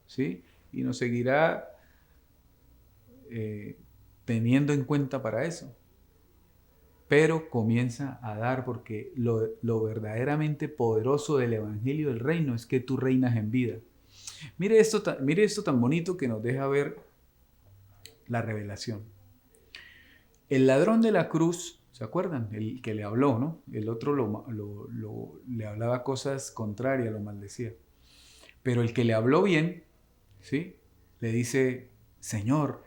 ¿sí? Y nos seguirá teniendo en cuenta para eso. Pero comienza a dar porque lo verdaderamente poderoso del Evangelio del Reino es que tú reinas en vida. Mire esto tan bonito que nos deja ver la revelación. El ladrón de la cruz, ¿se acuerdan? El que le habló, ¿no? El otro le hablaba cosas contrarias, lo maldecía. Pero el que le habló bien, ¿sí? Le dice, Señor,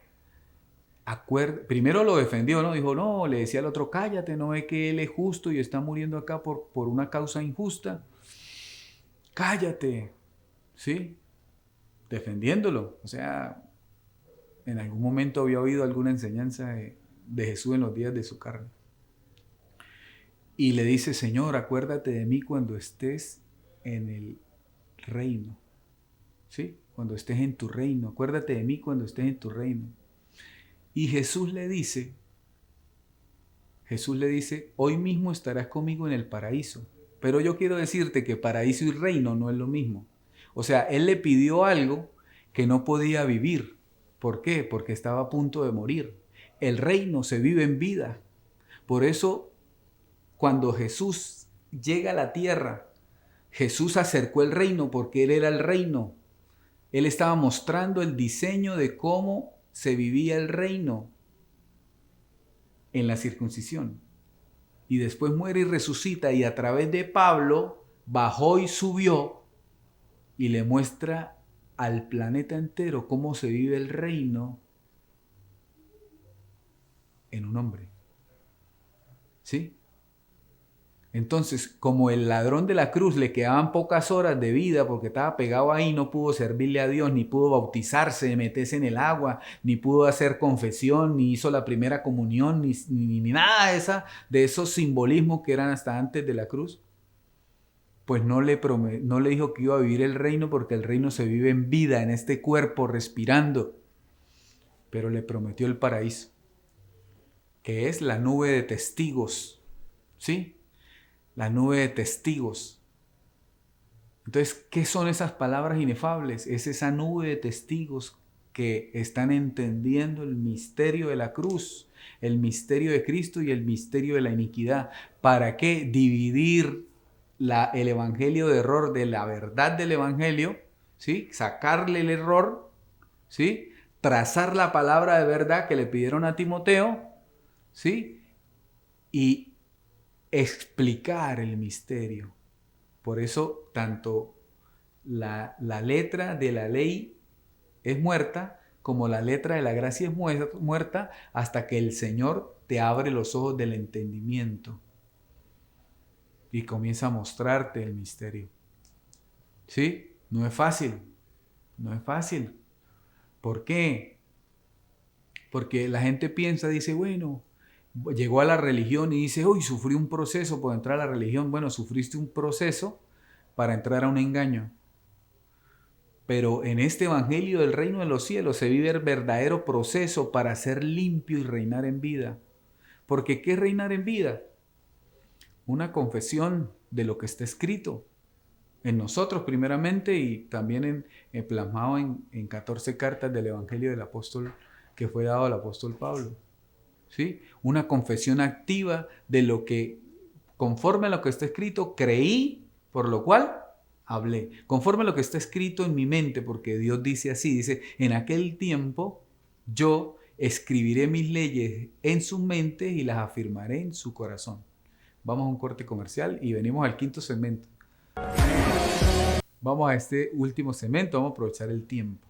primero lo defendió, ¿no? Dijo, no, le decía al otro, cállate, no ve que él es justo y está muriendo acá por una causa injusta. Cállate, ¿sí? Defendiéndolo. O sea, en algún momento había oído alguna enseñanza de Jesús en los días de su carne. Y le dice, Señor, acuérdate de mí cuando estés en el reino. ¿Sí? Cuando estés en tu reino. Acuérdate de mí cuando estés en tu reino. Y Jesús le dice, hoy mismo estarás conmigo en el paraíso. Pero yo quiero decirte que paraíso y reino no es lo mismo. O sea, Él le pidió algo que no podía vivir. ¿Por qué? Porque estaba a punto de morir. El reino se vive en vida. Por eso, cuando Jesús llega a la tierra, Jesús acercó el reino porque Él era el reino. Él estaba mostrando el diseño de cómo se vivía el reino en la circuncisión. Y después muere y resucita y a través de Pablo bajó y subió y le muestra al planeta entero cómo se vive el reino en un hombre. ¿Sí? Entonces, como el ladrón de la cruz le quedaban pocas horas de vida porque estaba pegado ahí, no pudo servirle a Dios, ni pudo bautizarse, meterse en el agua, ni pudo hacer confesión, ni hizo la primera comunión, ni nada de esos simbolismos que eran hasta antes de la cruz, pues no le dijo que iba a vivir el reino porque el reino se vive en vida, en este cuerpo, respirando, pero le prometió el paraíso, que es la nube de testigos, ¿sí? La nube de testigos. Entonces, ¿qué son esas palabras inefables? Es esa nube de testigos que están entendiendo el misterio de la cruz, el misterio de Cristo y el misterio de la iniquidad. ¿Para qué? Dividir el evangelio de error de la verdad del evangelio, ¿sí? Sacarle el error, ¿sí? Trazar la palabra de verdad que le pidieron a Timoteo, ¿sí? Y explicar el misterio. Por eso tanto la letra de la ley es muerta como la letra de la gracia es muerta, hasta que el Señor te abre los ojos del entendimiento y comienza a mostrarte el misterio. ¿Sí? No es fácil. No es fácil. ¿Por qué? Porque la gente piensa, dice, bueno, llegó a la religión y dice, uy, sufrí un proceso por entrar a la religión. Bueno, sufriste un proceso para entrar a un engaño. Pero en este evangelio del reino de los cielos se vive el verdadero proceso para ser limpio y reinar en vida. Porque ¿qué es reinar en vida? Una confesión de lo que está escrito en nosotros primeramente y también plasmado en 14 cartas del evangelio del apóstol que fue dado al apóstol Pablo. ¿Sí? Una confesión activa de lo que, conforme a lo que está escrito, creí, por lo cual hablé. Conforme a lo que está escrito en mi mente, porque Dios dice así, dice, en aquel tiempo yo escribiré mis leyes en su mente y las afirmaré en su corazón. Vamos a un corte comercial y venimos al quinto segmento. Vamos a este último segmento, vamos a aprovechar el tiempo.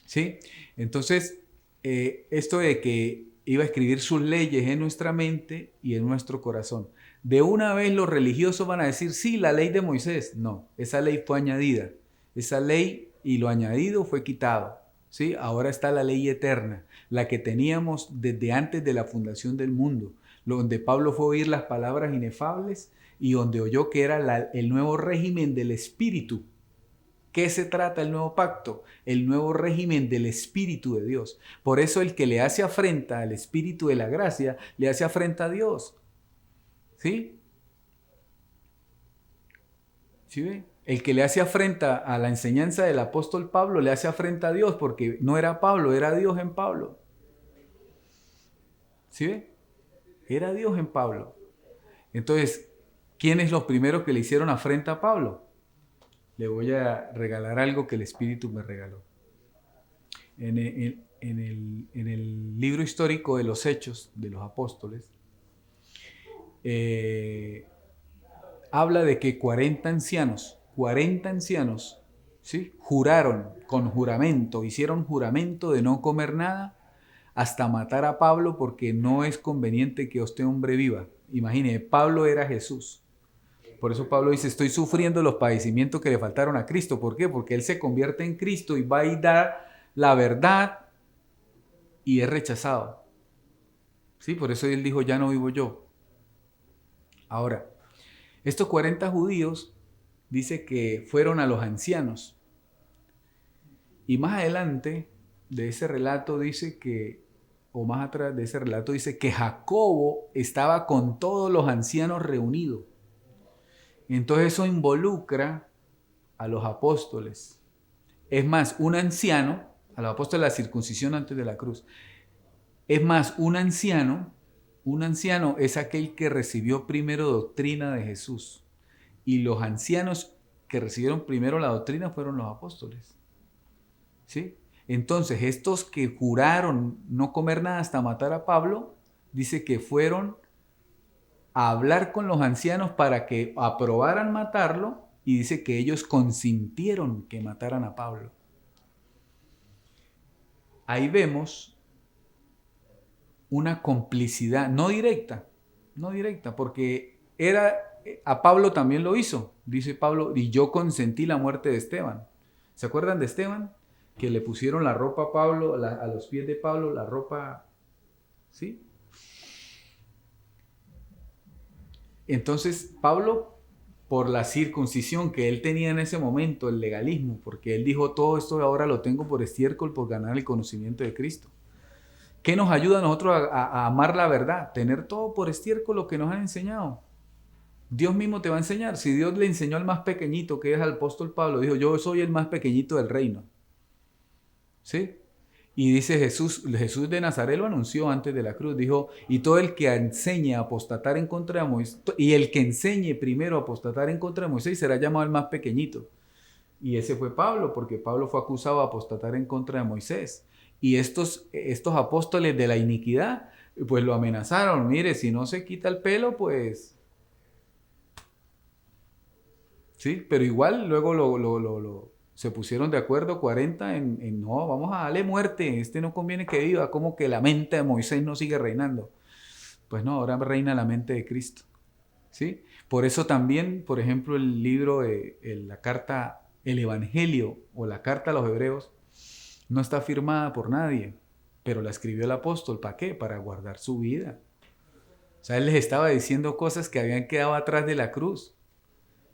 ¿Sí? Entonces, esto de que iba a escribir sus leyes en nuestra mente y en nuestro corazón. De una vez los religiosos van a decir, sí, la ley de Moisés. No, esa ley fue añadida. Esa ley y lo añadido fue quitado. ¿Sí? Ahora está la ley eterna, la que teníamos desde antes de la fundación del mundo, donde Pablo fue a oír las palabras inefables y donde oyó que era el nuevo régimen del Espíritu. ¿Qué se trata el nuevo pacto? El nuevo régimen del Espíritu de Dios. Por eso el que le hace afrenta al Espíritu de la gracia, le hace afrenta a Dios. ¿Sí? ¿Sí ve? El que le hace afrenta a la enseñanza del apóstol Pablo, le hace afrenta a Dios, porque no era Pablo, era Dios en Pablo. ¿Sí ve? Era Dios en Pablo. Entonces, ¿quiénes los primeros que le hicieron afrenta a Pablo? Le voy a regalar algo que el Espíritu me regaló. En el libro histórico de los Hechos de los Apóstoles, habla de que 40 ancianos, ¿sí? Juraron con juramento, hicieron juramento de no comer nada hasta matar a Pablo porque no es conveniente que este hombre viva. Imagine, Pablo era Jesús. Por eso Pablo dice, estoy sufriendo los padecimientos que le faltaron a Cristo. ¿Por qué? Porque Él se convierte en Cristo y va a dar la verdad y es rechazado. ¿Sí? Por eso Él dijo, ya no vivo yo. Ahora, estos 40 judíos dice que fueron a los ancianos. Y más adelante de ese relato dice que, o más atrás de ese relato dice que Jacobo estaba con todos los ancianos reunidos. Entonces eso involucra a los apóstoles. Es más, un anciano, a los apóstoles de la circuncisión antes de la cruz. Es más, un anciano es aquel que recibió primero doctrina de Jesús. Y los ancianos que recibieron primero la doctrina fueron los apóstoles. ¿Sí? Entonces, estos que juraron no comer nada hasta matar a Pablo, dice que fueron a hablar con los ancianos para que aprobaran matarlo y dice que ellos consintieron que mataran a Pablo. Ahí vemos una complicidad, no directa, porque a Pablo también lo hizo, dice Pablo, y yo consentí la muerte de Esteban. ¿Se acuerdan de Esteban? Que le pusieron la ropa a Pablo, a los pies de Pablo, la ropa, ¿sí? Entonces, Pablo, por la circuncisión que él tenía en ese momento, el legalismo, porque él dijo, todo esto ahora lo tengo por estiércol, por ganar el conocimiento de Cristo. ¿Qué nos ayuda a nosotros a amar la verdad? Tener todo por estiércol lo que nos han enseñado. Dios mismo te va a enseñar. Si Dios le enseñó al más pequeñito, que es al apóstol Pablo, dijo, yo soy el más pequeñito del reino. ¿Sí? Y dice Jesús de Nazaret lo anunció antes de la cruz, dijo, y todo el que enseñe a apostatar en contra de Moisés, y el que enseñe primero a apostatar en contra de Moisés será llamado el más pequeñito. Y ese fue Pablo, porque Pablo fue acusado de apostatar en contra de Moisés. Y estos apóstoles de la iniquidad, pues lo amenazaron, mire, si no se quita el pelo, pues... ¿Sí? Pero igual luego Se pusieron de acuerdo 40 en no, vamos a darle muerte, este no conviene que viva, como que la mente de Moisés no sigue reinando. Pues no, ahora reina la mente de Cristo. ¿Sí? Por eso también, por ejemplo, el libro, la carta, el Evangelio o la carta a los Hebreos no está firmada por nadie, pero la escribió el apóstol. ¿Para qué? Para guardar su vida. O sea, él les estaba diciendo cosas que habían quedado atrás de la cruz.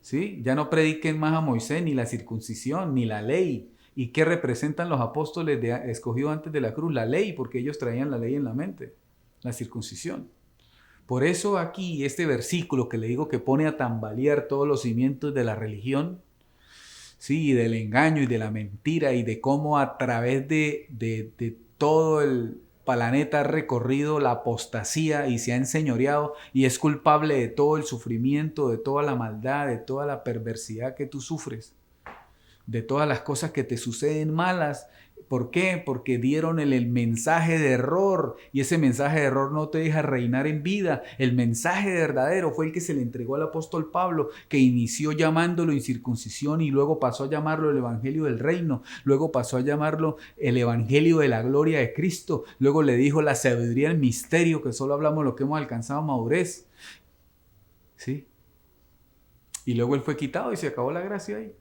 ¿Sí? Ya no prediquen más a Moisés, ni la circuncisión, ni la ley. ¿Y qué representan los apóstoles escogidos antes de la cruz? La ley, porque ellos traían la ley en la mente, la circuncisión. Por eso aquí este versículo que le digo que pone a tambalear todos los cimientos de la religión, sí, y del engaño y de la mentira y de cómo a través de todo el planeta ha recorrido la apostasía y se ha enseñoreado y es culpable de todo el sufrimiento, de toda la maldad, de toda la perversidad que tú sufres, de todas las cosas que te suceden malas. ¿Por qué? Porque dieron el mensaje de error y ese mensaje de error no te deja reinar en vida. El mensaje verdadero fue el que se le entregó al apóstol Pablo, que inició llamándolo incircuncisión y luego pasó a llamarlo el evangelio del reino, luego pasó a llamarlo el evangelio de la gloria de Cristo, luego le dijo la sabiduría del misterio, que solo hablamos lo que hemos alcanzado madurez. ¿Sí? Y luego él fue quitado y se acabó la gracia ahí.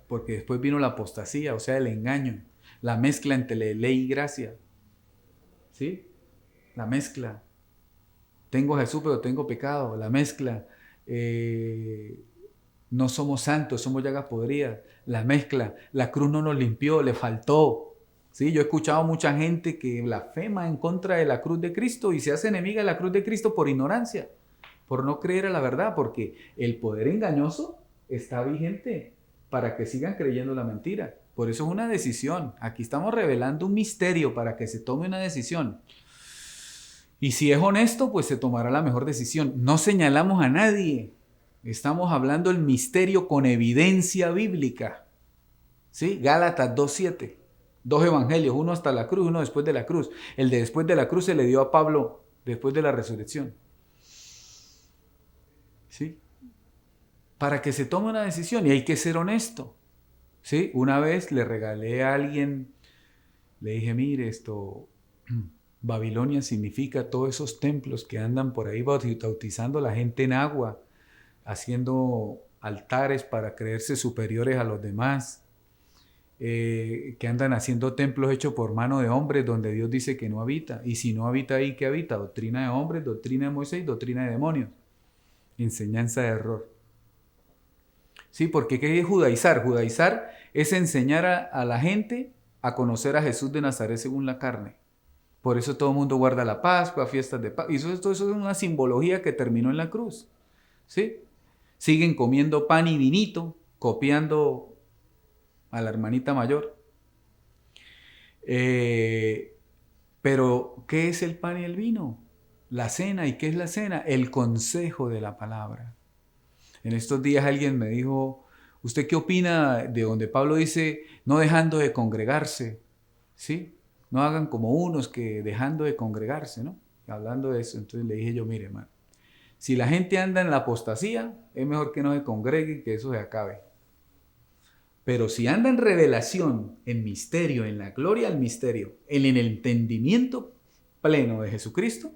Porque después vino la apostasía, o sea, el engaño, la mezcla entre ley y gracia. ¿Sí? La mezcla. Tengo a Jesús, pero tengo pecado. La mezcla. No somos santos, somos llagas podridas. La mezcla. La cruz no nos limpió, le faltó. ¿Sí? Yo he escuchado mucha gente que blasfema en contra de la cruz de Cristo y se hace enemiga de la cruz de Cristo por ignorancia, por no creer a la verdad, porque el poder engañoso está vigente para que sigan creyendo la mentira. Por eso es una decisión. Aquí estamos revelando un misterio para que se tome una decisión. Y si es honesto, pues se tomará la mejor decisión. No señalamos a nadie. Estamos hablando del misterio con evidencia bíblica. ¿Sí? Gálatas 2:7. Dos evangelios, uno hasta la cruz, uno después de la cruz. El de después de la cruz se le dio a Pablo después de la resurrección. ¿Sí? Para que se tome una decisión y hay que ser honesto. ¿Sí? Una vez le regalé a alguien, le dije, mire, Babilonia significa todos esos templos que andan por ahí bautizando a la gente en agua, haciendo altares para creerse superiores a los demás, que andan haciendo templos hechos por mano de hombres donde Dios dice que no habita. Y si no habita ahí, ¿qué habita? Doctrina de hombres, doctrina de Moisés, doctrina de demonios. Enseñanza de error. Sí, porque ¿qué es judaizar? Judaizar es enseñar a la gente a conocer a Jesús de Nazaret según la carne. Por eso todo el mundo guarda la Pascua, fiestas de Pascua. Y todo eso es una simbología que terminó en la cruz. ¿Sí? Siguen comiendo pan y vinito, copiando a la hermanita mayor. Pero, ¿qué es el pan y el vino? La cena. ¿Y qué es la cena? El consejo de la palabra. En estos días alguien me dijo, ¿usted qué opina de donde Pablo dice, no dejando de congregarse? ¿Sí? No hagan como unos que dejando de congregarse, ¿no? Hablando de eso, entonces le dije yo, mire, hermano, si la gente anda en la apostasía, es mejor que no se congregue y que eso se acabe. Pero si anda en revelación, en misterio, en la gloria al misterio, en el entendimiento pleno de Jesucristo,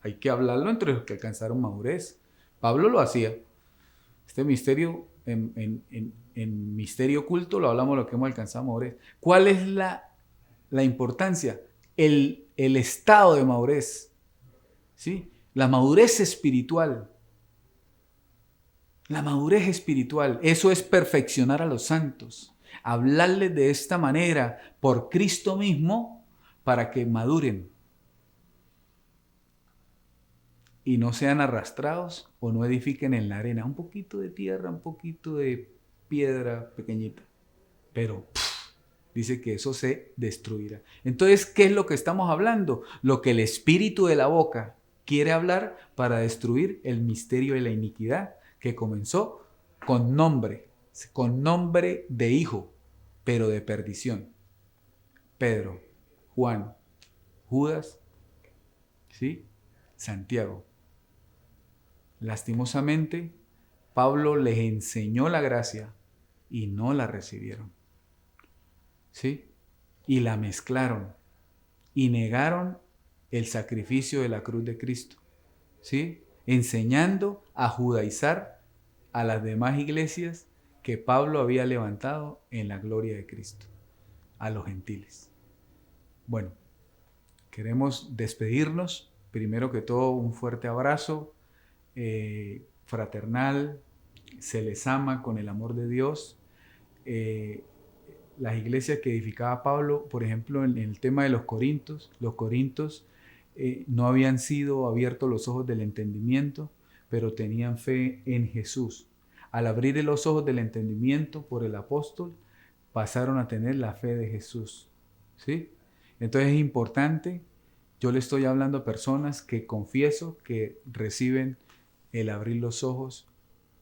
hay que hablarlo entre los que alcanzaron madurez. Pablo lo hacía. Este misterio, en misterio oculto, lo hablamos lo que hemos alcanzado madurez. ¿Cuál es la importancia? El estado de madurez. ¿Sí? La madurez espiritual. La madurez espiritual, eso es perfeccionar a los santos. Hablarles de esta manera por Cristo mismo para que maduren y no sean arrastrados o no edifiquen en la arena. Un poquito de tierra, un poquito de piedra pequeñita. Pero dice que eso se destruirá. Entonces, ¿qué es lo que estamos hablando? Lo que el espíritu de la boca quiere hablar para destruir el misterio de la iniquidad que comenzó con nombre de hijo, pero de perdición. Pedro, Juan, Judas, ¿sí? Santiago. Lastimosamente, Pablo les enseñó la gracia y no la recibieron. ¿Sí? Y la mezclaron y negaron el sacrificio de la cruz de Cristo. ¿Sí? Enseñando a judaizar a las demás iglesias que Pablo había levantado en la gloria de Cristo, a los gentiles. Bueno, queremos despedirnos. Primero que todo, un fuerte abrazo fraternal. Se les ama con el amor de Dios. Las iglesias que edificaba Pablo, por ejemplo, en el tema de los corintios no habían sido abiertos los ojos del entendimiento, pero tenían fe en Jesús. Al abrir los ojos del entendimiento por el apóstol, pasaron a tener la fe de Jesús. ¿Sí? Entonces es importante, yo le estoy hablando a personas que confieso que reciben el abrir los ojos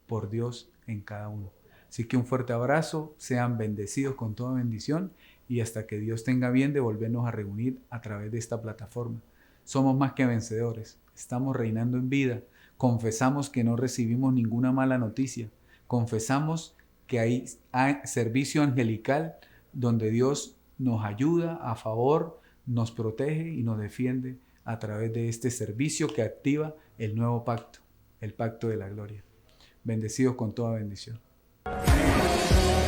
por Dios en cada uno. Así que un fuerte abrazo, sean bendecidos con toda bendición y hasta que Dios tenga bien de volvernos a reunir a través de esta plataforma. Somos más que vencedores, estamos reinando en vida, confesamos que no recibimos ninguna mala noticia, confesamos que hay servicio angelical donde Dios nos ayuda a favor, nos protege y nos defiende a través de este servicio que activa el nuevo pacto, el pacto de la gloria. Bendecidos con toda bendición.